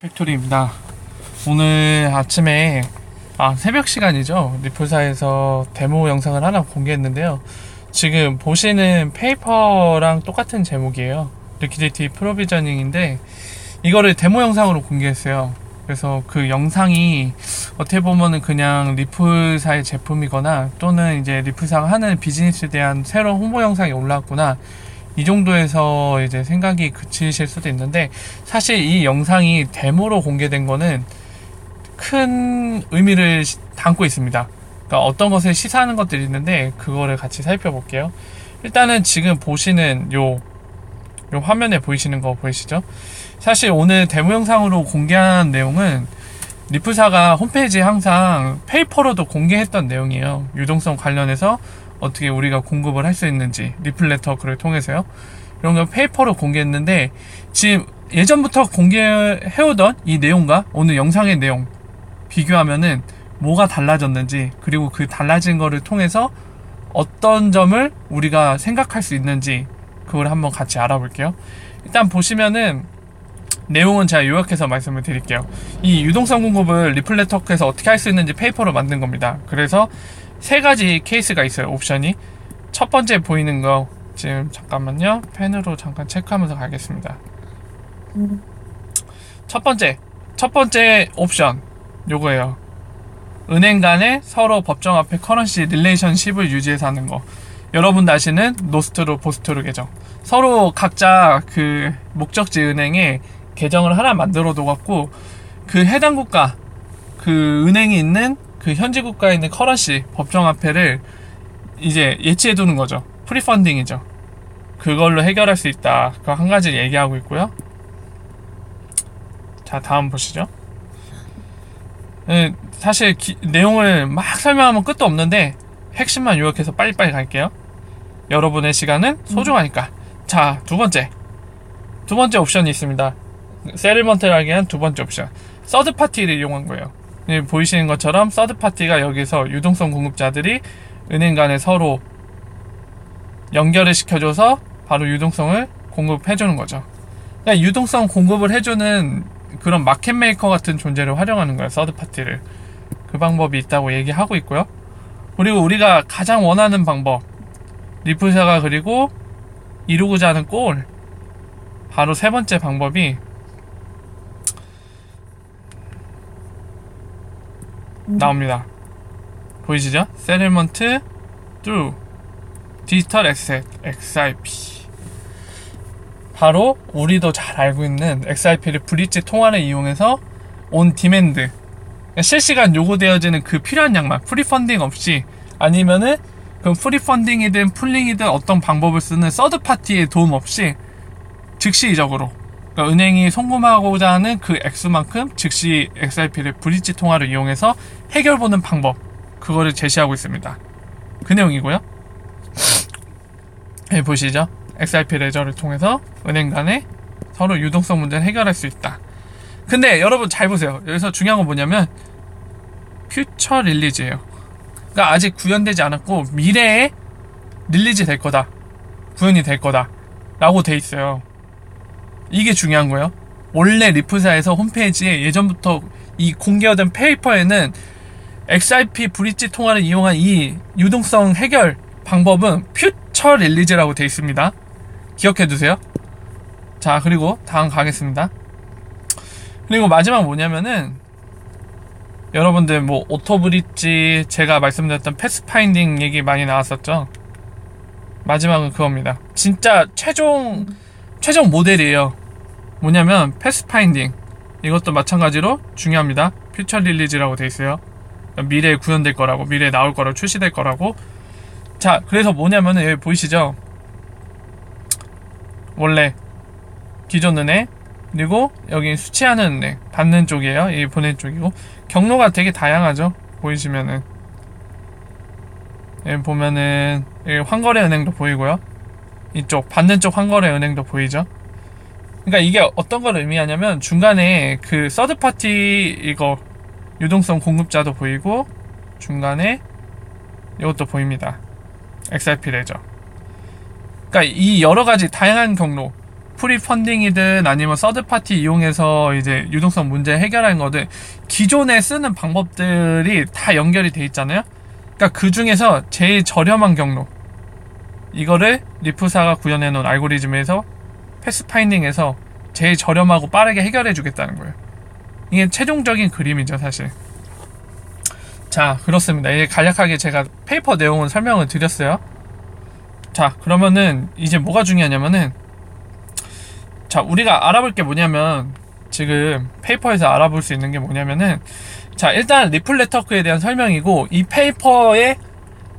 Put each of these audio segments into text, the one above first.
팩토리입니다. 오늘 아침에 새벽 시간이죠. 리플사에서 데모 영상을 하나 공개했는데요. 지금 보시는 페이퍼랑 똑같은 제목이에요. 리퀴디티 프로비저닝인데 이거를 데모 영상으로 공개했어요. 그래서 그 영상이 어떻게 보면은 그냥 리플사의 제품이거나 또는 이제 리플사가 하는 비즈니스에 대한 새로운 홍보 영상이 올라왔구나, 이 정도에서 이제 생각이 그치실 수도 있는데, 사실 이 영상이 데모로 공개된 거는 큰 의미를 담고 있습니다. 그러니까 어떤 것을 시사하는 것들이 있는데 그거를 같이 살펴볼게요. 일단은 지금 보시는 요 화면에 보이시는 거 보이시죠? 사실 오늘 데모 영상으로 공개한 내용은 리플사가 홈페이지에 항상 페이퍼로도 공개했던 내용이에요. 유동성 관련해서 어떻게 우리가 공급을 할 수 있는지, 리플레터를 통해서요. 이런 걸 페이퍼로 공개했는데, 지금 예전부터 공개해오던 이 내용과 오늘 영상의 내용 비교하면은 뭐가 달라졌는지, 그리고 그 달라진 거를 통해서 어떤 점을 우리가 생각할 수 있는지, 그걸 한번 같이 알아볼게요. 일단 보시면은 내용은 제가 요약해서 말씀을 드릴게요. 이 유동성 공급을 리플레터에서 어떻게 할 수 있는지 페이퍼로 만든 겁니다. 그래서 세 가지 케이스가 있어요. 옵션이. 첫 번째 보이는 거, 지금 잠깐만요, 펜으로 잠깐 체크하면서 가겠습니다. 첫 번째 옵션 요거예요. 은행 간에 서로 법정 앞에 커런시 릴레이션십을 유지해서 하는 거. 여러분도 아시는 노스트루 포스트루 계정, 서로 각자 그 목적지 은행에 계정을 하나 만들어 둬갖고 그 해당 국가, 그 은행이 있는 그 현지 국가에 있는 커런시 법정화폐를 이제 예치해 두는 거죠. 프리펀딩이죠. 그걸로 해결할 수 있다. 그거 한 가지 얘기하고 있고요. 자, 다음 보시죠. 사실 내용을 막 설명하면 끝도 없는데 핵심만 요약해서 빨리빨리 갈게요. 여러분의 시간은 소중하니까. 자, 두 번째 옵션이 있습니다. 세틀먼트를 하기 위한 두 번째 옵션, 서드파티를 이용한 거예요. 보이시는 것처럼 서드파티가 여기서 유동성 공급자들이 은행 간에 서로 연결을 시켜줘서 바로 유동성을 공급해주는 거죠. 그러니까 유동성 공급을 해주는 그런 마켓메이커 같은 존재를 활용하는 거예요, 서드파티를. 그 방법이 있다고 얘기하고 있고요. 그리고 우리가 가장 원하는 방법, 리플사가 그리고 이루고자 하는 골, 바로 세 번째 방법이 나옵니다. 보이시죠? 세틀먼트 through 디지털 에셋 XRP. 바로 우리도 잘 알고 있는 XRP를 브릿지 통화를 이용해서 온 디맨드, 실시간 요구되어지는 그 필요한 양만, 프리펀딩 없이, 아니면은 그 프리펀딩이든 풀링이든 어떤 방법을 쓰는 서드파티의 도움 없이 즉시적으로, 그러니까 은행이 송금하고자 하는 그 액수만큼 즉시 XRP를 브릿지 통화를 이용해서 해결보는 방법, 그거를 제시하고 있습니다. 그 내용이고요. 보시죠. XRP 레저를 통해서 은행 간에 서로 유동성 문제를 해결할 수 있다. 근데 여러분 잘 보세요. 여기서 중요한 건 뭐냐면 퓨처 릴리즈예요. 그러니까 아직 구현되지 않았고 미래에 릴리즈 될 거다, 구현이 될 거다 라고 돼 있어요. 이게 중요한 거예요. 원래 리플사에서 홈페이지에 예전부터 이 공개된 페이퍼에는 XRP 브릿지 통화를 이용한 이 유동성 해결 방법은 퓨처 릴리즈라고 돼 있습니다. 기억해 두세요. 자, 그리고 다음 가겠습니다. 그리고 마지막 뭐냐면은, 여러분들 뭐 오토 브릿지, 제가 말씀드렸던 패스파인딩 얘기 많이 나왔었죠. 마지막은 그겁니다. 진짜 최종 모델이에요. 뭐냐면 패스파인딩. 이것도 마찬가지로 중요합니다. 퓨처 릴리즈라고 돼 있어요. 미래에 구현될 거라고, 미래에 나올 거라고, 출시될 거라고. 자, 그래서 뭐냐면은 여기 보이시죠? 원래 기존 은행, 그리고 여기 수취하는 은행, 받는 쪽이에요. 이 보낸 쪽이고, 경로가 되게 다양하죠. 보이시면은 여기 보면은 여기 환거래 은행도 보이고요. 이쪽 받는 쪽 환거래 은행도 보이죠. 그러니까 이게 어떤 걸 의미하냐면, 중간에 그 서드파티 이거 유동성 공급자도 보이고, 중간에 이것도 보입니다. XRP 레저. 그러니까 이 여러 가지 다양한 경로, 프리펀딩이든 아니면 서드파티 이용해서 이제 유동성 문제 해결하는 거든 기존에 쓰는 방법들이 다 연결이 돼 있잖아요. 그러니까 그 중에서 제일 저렴한 경로, 이거를 리프사가 구현해 놓은 알고리즘에서 패스파인딩에서 제일 저렴하고 빠르게 해결해 주겠다는 거예요. 이게 최종적인 그림이죠, 사실. 자, 그렇습니다. 이제 간략하게 제가 페이퍼 내용을 설명을 드렸어요. 자, 그러면은 이제 뭐가 중요하냐면은, 자, 우리가 알아볼 게 뭐냐면, 지금 페이퍼에서 알아볼 수 있는 게 뭐냐면은, 자, 일단 리플 네트워크에 대한 설명이고, 이 페이퍼의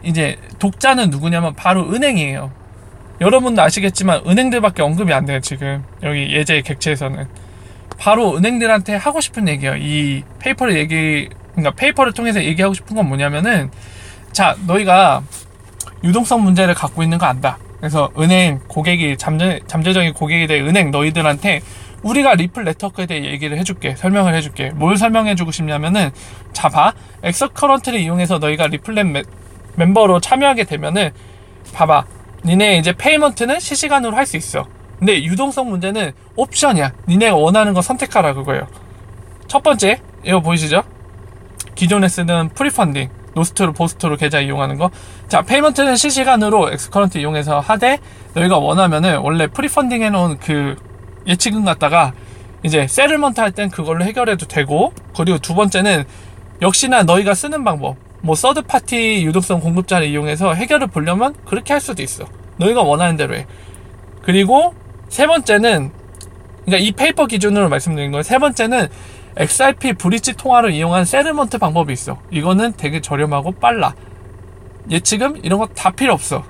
이제 독자는 누구냐면 바로 은행이에요. 여러분도 아시겠지만 은행들밖에 언급이 안 돼요, 지금 여기 예제 객체에서는. 바로 은행들한테 하고 싶은 얘기예요. 이 페이퍼를 그러니까 페이퍼를 통해서 얘기하고 싶은 건 뭐냐면은, 자, 너희가 유동성 문제를 갖고 있는 거 안다. 그래서 은행 고객이 잠재적인 고객이 될 은행 너희들한테 우리가 리플 네트워크에 대해 얘기를 해줄게, 설명을 해줄게. 뭘 설명해주고 싶냐면은, 자, 봐, 엑서커런트를 이용해서 너희가 리플렛 멤버로 참여하게 되면은, 봐봐, 니네 이제 페이먼트는 실시간으로 할 수 있어. 근데 유동성 문제는 옵션이야. 니네가 원하는 거 선택하라, 그거예요. 첫 번째, 이거 보이시죠? 기존에 쓰는 프리펀딩, 노스트로 보스트로 계좌 이용하는 거. 자, 페이먼트는 실시간으로 엑스커런트 이용해서 하되, 너희가 원하면은 원래 프리펀딩 해놓은 그 예치금 갖다가 이제 세틀먼트 할 땐 그걸로 해결해도 되고, 그리고 두 번째는 역시나 너희가 쓰는 방법, 뭐 서드파티 유동성 공급자를 이용해서 해결을 보려면 그렇게 할 수도 있어. 너희가 원하는 대로 해. 그리고 세 번째는, 그러니까 이 페이퍼 기준으로 말씀드린 거예요. 세 번째는 XRP 브릿지 통화를 이용한 세틀먼트 방법이 있어. 이거는 되게 저렴하고 빨라. 예치금 이런 거 다 필요 없어.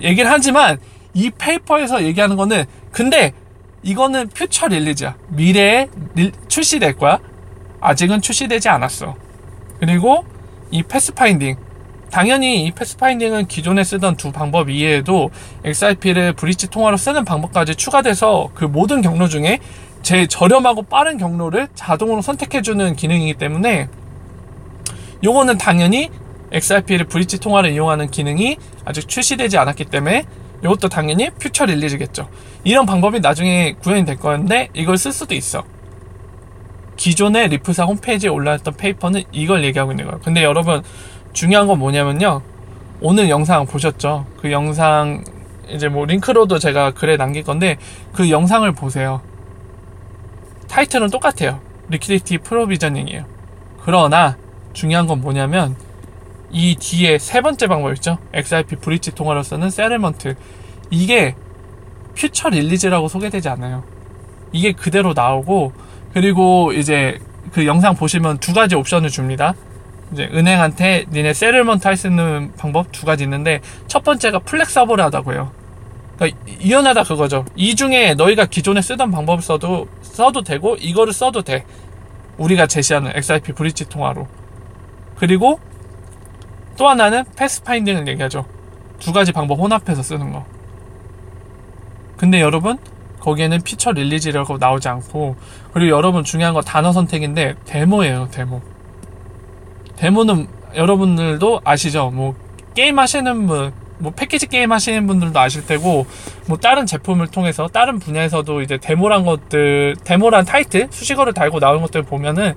얘기를 하지만 이 페이퍼에서 얘기하는 거는, 근데 이거는 퓨처 릴리즈야. 미래에 출시될 거야. 아직은 출시되지 않았어. 그리고 이 패스파인딩, 당연히 이 패스파인딩은 기존에 쓰던 두 방법 이외에도 XRP를 브릿지 통화로 쓰는 방법까지 추가돼서 그 모든 경로 중에 제일 저렴하고 빠른 경로를 자동으로 선택해주는 기능이기 때문에, 요거는 당연히 XRP를 브릿지 통화를 이용하는 기능이 아직 출시되지 않았기 때문에 이것도 당연히 퓨처 릴리즈겠죠. 이런 방법이 나중에 구현이 될 건데, 이걸 쓸 수도 있어. 기존의 리플사 홈페이지에 올라왔던 페이퍼는 이걸 얘기하고 있는 거예요. 근데 여러분, 중요한 건 뭐냐면요, 오늘 영상 보셨죠? 그 영상 이제 뭐 링크로도 제가 글에 남길 건데, 그 영상을 보세요. 타이틀은 똑같아요. 리퀴디티 프로비저닝이에요. 그러나 중요한 건 뭐냐면, 이 뒤에 세 번째 방법 있죠? XRP 브릿지 통화로서는 세틀먼트. 이게 퓨처 릴리즈라고 소개되지 않아요. 이게 그대로 나오고, 그리고 이제 그 영상 보시면 두 가지 옵션을 줍니다. 이제 은행한테 니네 세틀먼트 할 수 있는 방법 두 가지 있는데, 첫 번째가 플렉서블하다고 해요. 그러니까 유연하다 그거죠. 이 중에 너희가 기존에 쓰던 방법을 써도 되고, 이거를 써도 돼. 우리가 제시하는 XRP 브릿지 통화로. 그리고 또 하나는 패스파인딩을 얘기하죠. 두 가지 방법 혼합해서 쓰는 거. 근데 여러분, 거기에는 피처 릴리즈라고 나오지 않고, 그리고 여러분 중요한 거 단어 선택인데, 데모예요, 데모. 데모는 여러분들도 아시죠? 뭐 게임 하시는 분, 뭐 패키지 게임 하시는 분들도 아실 테고, 뭐 다른 제품을 통해서 다른 분야에서도 이제 데모란 것들, 데모란 타이틀, 수식어를 달고 나오는 것들 보면은,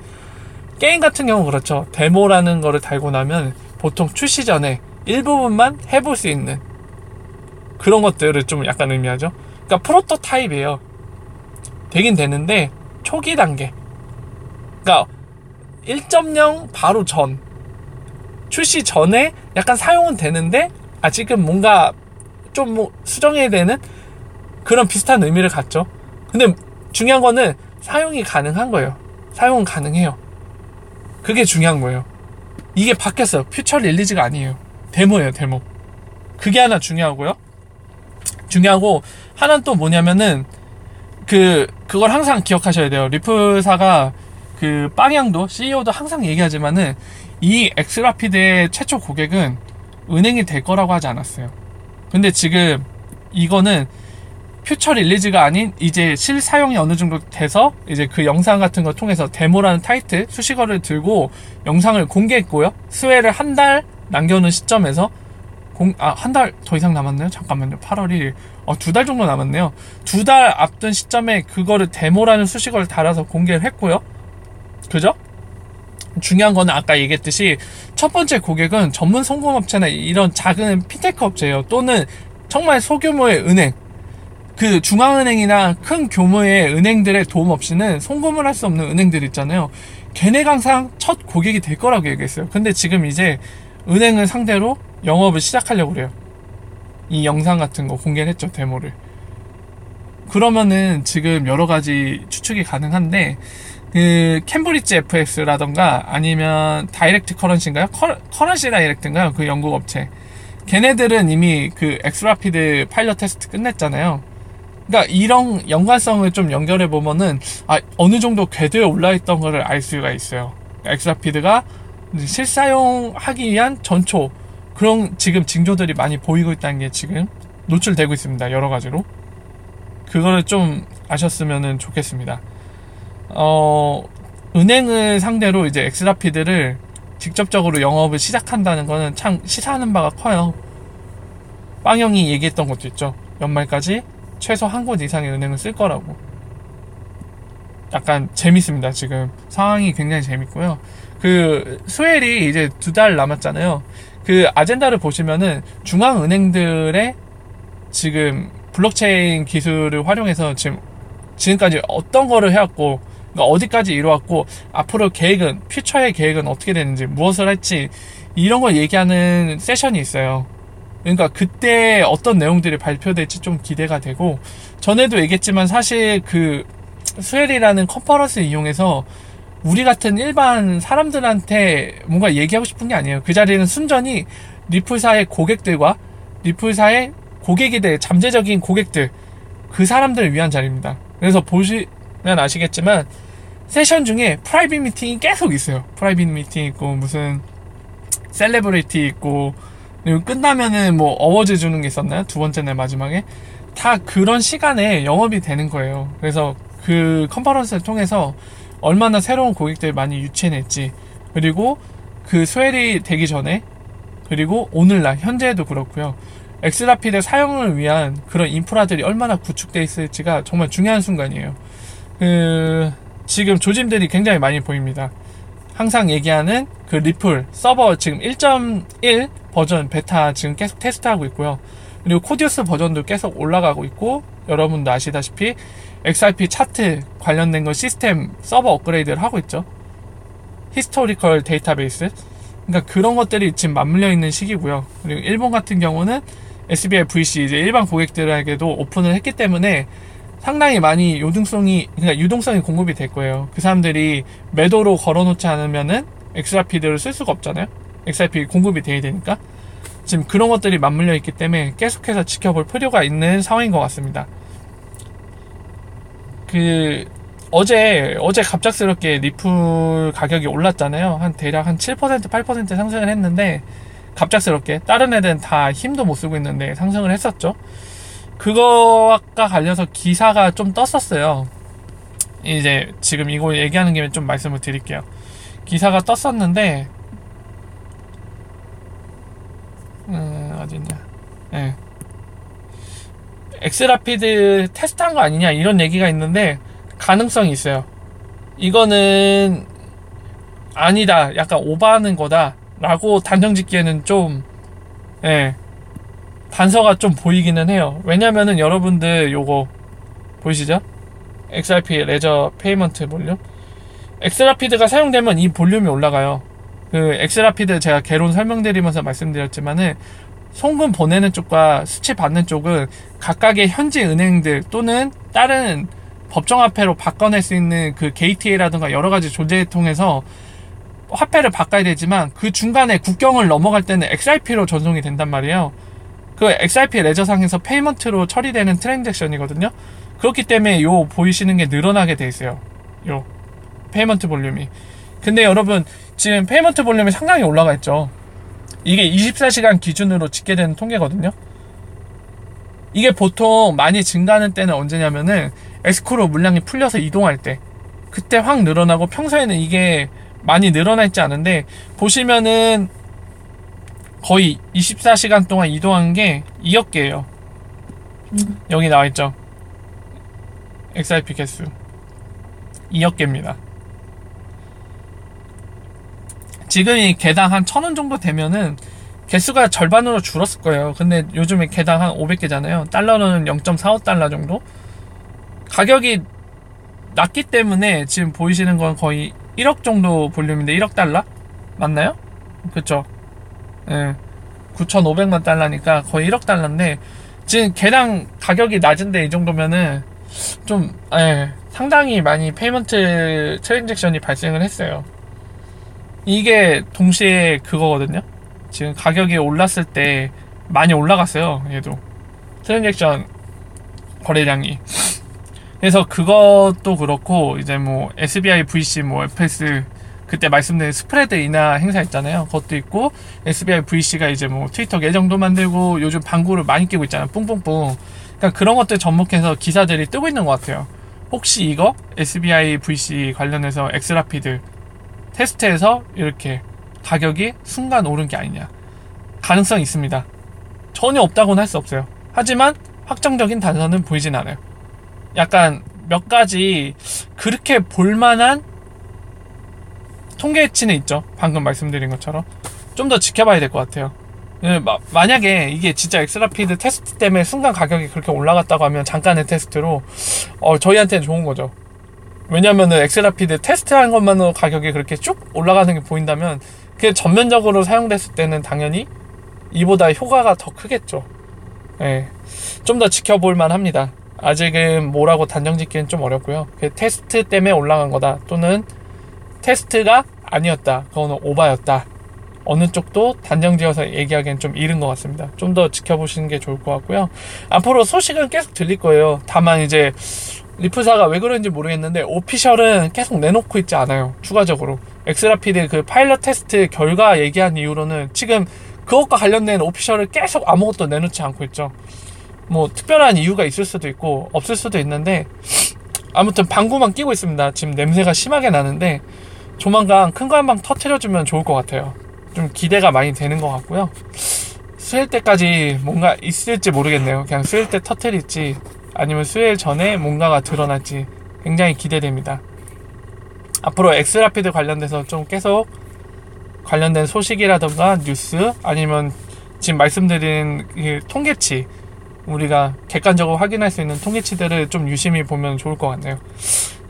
게임 같은 경우 그렇죠. 데모라는 거를 달고 나면 보통 출시 전에 일부분만 해볼 수 있는 그런 것들을 좀 약간 의미하죠. 그러니까 프로토타입이에요. 되긴 되는데 초기 단계. 그러니까 1.0 바로 전, 출시 전에 약간 사용은 되는데 아직은 뭔가 좀 뭐 수정해야 되는 그런 비슷한 의미를 갖죠. 근데 중요한 거는 사용이 가능한 거예요. 사용은 가능해요. 그게 중요한 거예요. 이게 바뀌었어요. 퓨처 릴리즈가 아니에요. 데모예요, 데모. 그게 하나 중요하고요. 중요하고 하나는 또 뭐냐면은, 그걸 항상 기억하셔야 돼요. 리플사가 그 빵양도 CEO도 항상 얘기하지만은, 이 엑스라피드의 최초 고객은 은행이 될 거라고 하지 않았어요. 근데 지금 이거는 퓨처 릴리즈가 아닌 이제 실사용이 어느 정도 돼서 이제 그 영상 같은 걸 통해서 데모라는 타이틀 수식어를 들고 영상을 공개했고요. 수혜를 한 달 남겨놓은 시점에서 한 달 더 이상 남았네요. 잠깐만요. 8월 1일. 2달 정도 남았네요. 2달 앞둔 시점에 그거를 데모라는 수식어를 달아서 공개를 했고요. 그죠? 중요한 거는 아까 얘기했듯이 첫 번째 고객은 전문 송금업체나 이런 작은 피테크 업체예요. 또는 정말 소규모의 은행, 그 중앙은행이나 큰 규모의 은행들의 도움 없이는 송금을 할 수 없는 은행들 있잖아요. 걔네가 항상 첫 고객이 될 거라고 얘기했어요. 근데 지금 이제 은행을 상대로 영업을 시작하려고 그래요. 이 영상 같은 거 공개를 했죠, 데모를. 그러면은 지금 여러 가지 추측이 가능한데, 그 캠브리지 FX라던가 아니면 다이렉트 커런시인가요? 커런시 다이렉트인가요? 그 영국 업체. 걔네들은 이미 그 엑스라피드 파일럿 테스트 끝냈잖아요. 그러니까 이런 연관성을 좀 연결해 보면은 어느 정도 궤도에 올라있던 거를 알 수가 있어요. 엑스라피드가 실사용하기 위한 전초 그런 지금 징조들이 많이 보이고 있다는 게 지금 노출되고 있습니다. 여러 가지로. 그거를 좀 아셨으면 좋겠습니다. 은행을 상대로 이제 엑스라피드를 직접적으로 영업을 시작한다는 거는 참 시사하는 바가 커요. 빵형이 얘기했던 것도 있죠. 연말까지 최소 한 곳 이상의 은행을 쓸 거라고. 약간 재밌습니다. 지금 상황이 굉장히 재밌고요. 그 스웰이 이제 2달 남았잖아요. 그 아젠다를 보시면은 중앙은행들의 지금 블록체인 기술을 활용해서 지금까지 어떤 거를 해왔고, 그러니까 어디까지 이뤄왔고, 앞으로 계획은, 퓨처의 계획은 어떻게 되는지, 무엇을 할지, 이런 걸 얘기하는 세션이 있어요. 그러니까 그때 어떤 내용들이 발표될지 좀 기대가 되고, 전에도 얘기했지만 사실 그 스웰이라는 컨퍼런스 이용해서 우리 같은 일반 사람들한테 뭔가 얘기하고 싶은 게 아니에요. 그 자리는 순전히 리플사의 고객들과 리플사의 고객이 될 잠재적인 고객들, 그 사람들을 위한 자리입니다. 그래서 보시면 아시겠지만 세션 중에 프라이빗 미팅이 계속 있어요. 프라이빗 미팅 있고 무슨 셀레브리티 있고, 그리고 끝나면은 뭐 어워즈 주는 게 있었나요? 두 번째 날 마지막에 다 그런 시간에 영업이 되는 거예요. 그래서 그 컨퍼런스를 통해서 얼마나 새로운 고객들을 많이 유치해낼지, 그리고 그 스웰이 되기 전에, 그리고 오늘날 현재에도 그렇고요. 엑스라피드 사용을 위한 그런 인프라들이 얼마나 구축되어 있을지가 정말 중요한 순간이에요. 지금 조짐들이 굉장히 많이 보입니다. 항상 얘기하는 그 리플 서버 지금 1.1 버전 베타 지금 계속 테스트하고 있고요. 그리고 코디우스 버전도 계속 올라가고 있고, 여러분도 아시다시피 XRP 차트 관련된 거 시스템 서버 업그레이드를 하고 있죠. 히스토리컬 데이터베이스. 그러니까 그런 것들이 지금 맞물려 있는 시기고요. 그리고 일본 같은 경우는 SBI VC 이제 일반 고객들에게도 오픈을 했기 때문에 상당히 많이 그러니까 유동성이 공급이 될 거예요. 그 사람들이 매도로 걸어놓지 않으면은 엑스라피드를 쓸 수가 없잖아요. XRP 공급이 돼야 되니까. 지금 그런 것들이 맞물려 있기 때문에 계속해서 지켜볼 필요가 있는 상황인 것 같습니다. 어제 갑작스럽게 리플 가격이 올랐잖아요. 대략 한 7%, 8% 상승을 했는데, 갑작스럽게. 다른 애들은 다 힘도 못 쓰고 있는데 상승을 했었죠. 그거와 관련해서 기사가 좀 떴었어요. 이제 지금 이거 얘기하는 김에 좀 말씀을 드릴게요. 기사가 떴었는데, 어딨냐. 네. 엑스라피드 테스트한 거 아니냐 이런 얘기가 있는데 가능성이 있어요. 이거는 아니다, 약간 오버하는 거다 라고 단정 짓기에는 좀 단서가 좀 보이기는 해요. 왜냐면은 여러분들 요거 보이시죠? XRP 레저 페이먼트 볼륨. 엑스라피드가 사용되면 이 볼륨이 올라가요. 그 엑스라피드 제가 개론 설명드리면서 말씀드렸지만은 송금 보내는 쪽과 수치 받는 쪽은 각각의 현지 은행들 또는 다른 법정화폐로 바꿔낼 수 있는 그 게이트웨이라든가 여러 가지 조제를 통해서 화폐를 바꿔야 되지만, 그 중간에 국경을 넘어갈 때는 XRP로 전송이 된단 말이에요. 그 XRP 레저상에서 페이먼트로 처리되는 트랜잭션이거든요. 그렇기 때문에 요 보이시는 게 늘어나게 돼 있어요. 요 페이먼트 볼륨이. 근데 여러분 지금 페이먼트 볼륨이 상당히 올라가 있죠. 이게 24시간 기준으로 집계되는 통계거든요. 이게 보통 많이 증가하는 때는 언제냐면은 에스크로 물량이 풀려서 이동할 때, 그때 확 늘어나고, 평소에는 이게 많이 늘어나 있지 않은데, 보시면은 거의 24시간 동안 이동한 게 2억 개예요. 여기 나와있죠. XRP 개수 2억 개입니다. 지금이 개당 한 1,000원 정도 되면은 개수가 절반으로 줄었을 거예요. 근데 요즘에 개당 한 500개잖아요. 달러는 0.45달러 정도? 가격이 낮기 때문에 지금 보이시는 건 거의 1억 정도 볼륨인데 1억 달러? 맞나요? 그쵸? 예. 9,500만 달러니까 거의 1억 달러인데 지금 개당 가격이 낮은데 이 정도면은 좀 상당히 많이 페이먼트 트랜잭션이 발생을 했어요. 이게 동시에 그거거든요. 지금 가격이 올랐을 때 많이 올라갔어요. 얘도 트랜잭션 거래량이. 그래서 그것도 그렇고 이제 뭐 SBI VC 뭐 FS 그때 말씀드린 스프레드 인하 행사 있잖아요. 그것도 있고 SBI VC가 이제 뭐 트위터 계정도 만들고 요즘 방구를 많이 끼고 있잖아요. 뿡뿡뿡. 그러니까 그런 것들 접목해서 기사들이 뜨고 있는 것 같아요. 혹시 이거 SBI VC 관련해서 엑스라피드 테스트에서 이렇게 가격이 순간 오른 게 아니냐. 가능성이 있습니다. 전혀 없다고는 할 수 없어요. 하지만 확정적인 단서는 보이진 않아요. 약간 몇 가지 그렇게 볼만한 통계치는 있죠. 방금 말씀드린 것처럼 좀 더 지켜봐야 될 것 같아요. 만약에 이게 진짜 엑스라피드 테스트 때문에 순간 가격이 그렇게 올라갔다고 하면 잠깐의 테스트로 저희한테는 좋은 거죠. 왜냐면은 엑스라피드 테스트한 것만으로 가격이 그렇게 쭉 올라가는 게 보인다면 그게 전면적으로 사용됐을 때는 당연히 이보다 효과가 더 크겠죠. 예. 좀 더 지켜볼 만합니다. 아직은 뭐라고 단정 짓기는 좀 어렵고요. 테스트 때문에 올라간 거다 또는 테스트가 아니었다, 그거는 오바였다, 어느 쪽도 단정 지어서 얘기하기엔 좀 이른 것 같습니다. 좀 더 지켜보시는 게 좋을 것 같고요. 앞으로 소식은 계속 들릴 거예요. 다만 이제 리플사가 왜 그런지 모르겠는데 오피셜은 계속 내놓고 있지 않아요. 추가적으로 엑스라피드 그 파일럿 테스트 결과 얘기한 이후로는 지금 그것과 관련된 오피셜을 계속 아무것도 내놓지 않고 있죠. 뭐 특별한 이유가 있을 수도 있고 없을 수도 있는데 아무튼 방구만 끼고 있습니다. 지금 냄새가 심하게 나는데 조만간 큰 거 한 방 터트려주면 좋을 것 같아요. 좀 기대가 많이 되는 것 같고요. 수일 때까지 뭔가 있을지 모르겠네요. 그냥 수일 때 터트릴지 아니면 수일 전에 뭔가가 드러날지 굉장히 기대됩니다. 앞으로 엑스라피드 관련돼서 좀 계속 관련된 소식이라던가 뉴스 아니면 지금 말씀드린 그 통계치, 우리가 객관적으로 확인할 수 있는 통계치들을 좀 유심히 보면 좋을 것 같네요.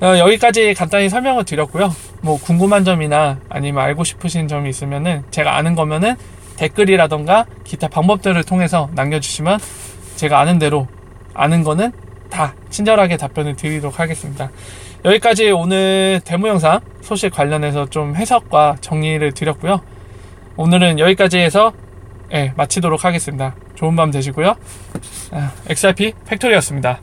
여기까지 간단히 설명을 드렸고요. 뭐 궁금한 점이나 아니면 알고 싶으신 점이 있으면은 제가 아는 거면은 댓글이라던가 기타 방법들을 통해서 남겨주시면 제가 아는 대로 아는 거는 다 친절하게 답변을 드리도록 하겠습니다. 여기까지 오늘 데모 영상 소식 관련해서 좀 해석과 정리를 드렸고요. 오늘은 여기까지 해서 마치도록 하겠습니다. 좋은 밤 되시고요. XRP 팩토리였습니다.